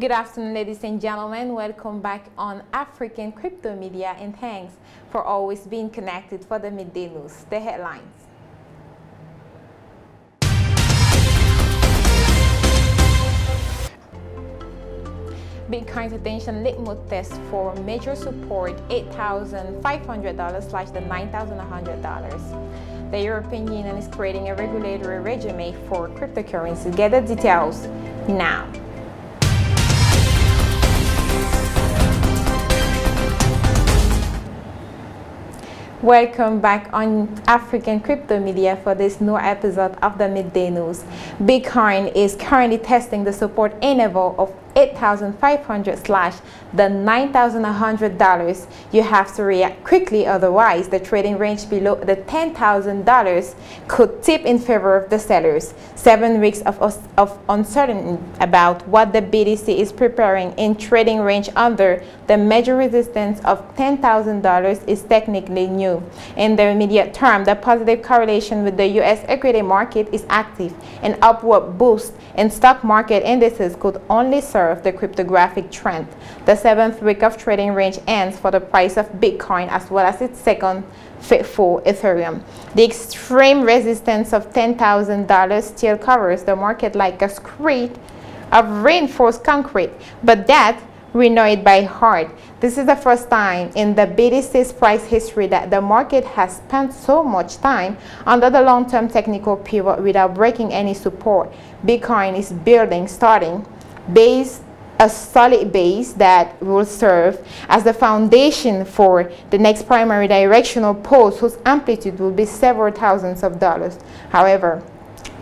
Good afternoon, ladies and gentlemen. Welcome back on African Crypto Media, and thanks for always being connected for the midday news. The headlines. Bitcoin's attention litmus test for major support $8,500 / the $9,100. The European Union is creating a regulatory regime for cryptocurrency. Get the details now. Welcome back on African Crypto Media for this new episode of the Midday News. Bitcoin is currently testing the support interval of $8,500 / the $9,100. You have to react quickly, otherwise the trading range below the $10,000 could tip in favor of the sellers. 7 weeks of uncertainty about what the BTC is preparing in trading range under the major resistance of $10,000 is technically new. In the immediate term, the positive correlation with the U.S. equity market is active. An upward boost in stock market indices could only serve the cryptographic trend. The 7th week of trading range ends for the price of Bitcoin as well as its second faithful Ethereum. The extreme resistance of $10,000 still covers the market like a screed of reinforced concrete, but that we know it by heart. This is the first time in the BTC's price history that the market has spent so much time under the long-term technical pivot without breaking any support. Bitcoin is building, starting a solid base that will serve as the foundation for the next primary directional pulse, whose amplitude will be several thousands of dollars. However,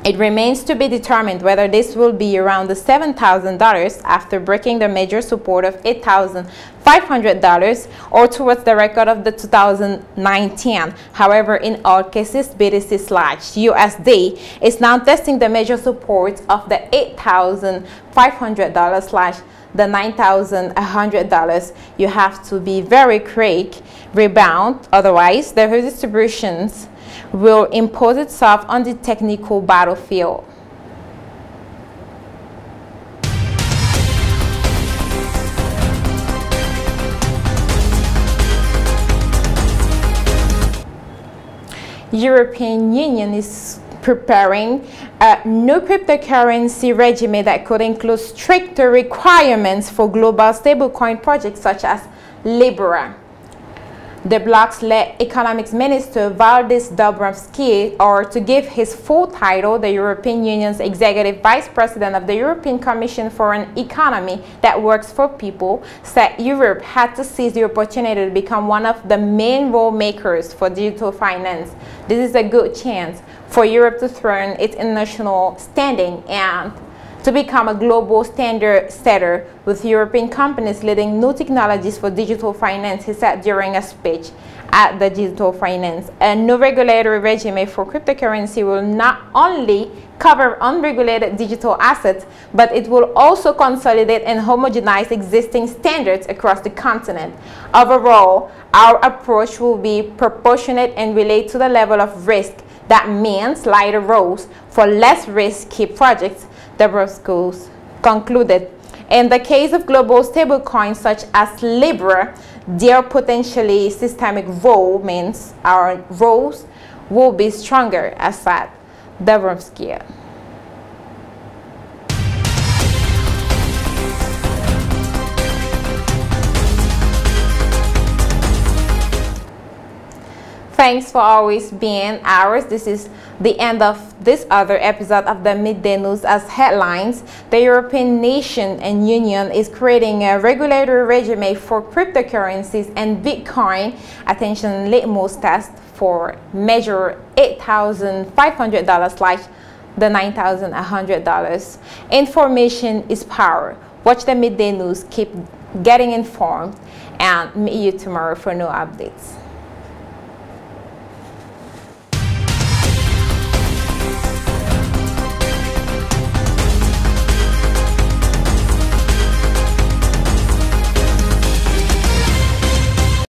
it remains to be determined whether this will be around the $7,000 after breaking the major support of $8,500 or towards the record of the 2019. However, in all cases, BTC/USD is now testing the major support of the $8,500 / the $9,100. You have to be very quick, rebound, otherwise the redistributions will impose itself on the technical battlefield. European Union is preparing a new cryptocurrency regime that could include stricter requirements for global stablecoin projects such as Libra. The bloc's led economics minister Valdis Dombrovskis, or to give his full title, the European Union's executive vice president of the European Commission for an Economy that Works for People, said Europe had to seize the opportunity to become one of the main role makers for digital finance. This is a good chance for Europe to strengthen its international standing and to become a global standard setter, with European companies leading new technologies for digital finance, he said during a speech at the Digital Finance. A new regulatory regime for cryptocurrency will not only cover unregulated digital assets, but it will also consolidate and homogenize existing standards across the continent. Overall, our approach will be proportionate and relate to the level of risk. That means lighter roles for less risky projects, Dombrovskis concluded. In the case of global stablecoins such as Libra, their potentially systemic role means our roles will be stronger, as said Dombrovskis. Thanks for always being ours. This is the end of this other episode of the Midday News. As headlines, the European nation and union is creating a regulatory regime for cryptocurrencies, and Bitcoin attention litmus test for measure $8,500 / the $9,100. Information is power. Watch the Midday News, keep getting informed, and meet you tomorrow for new updates.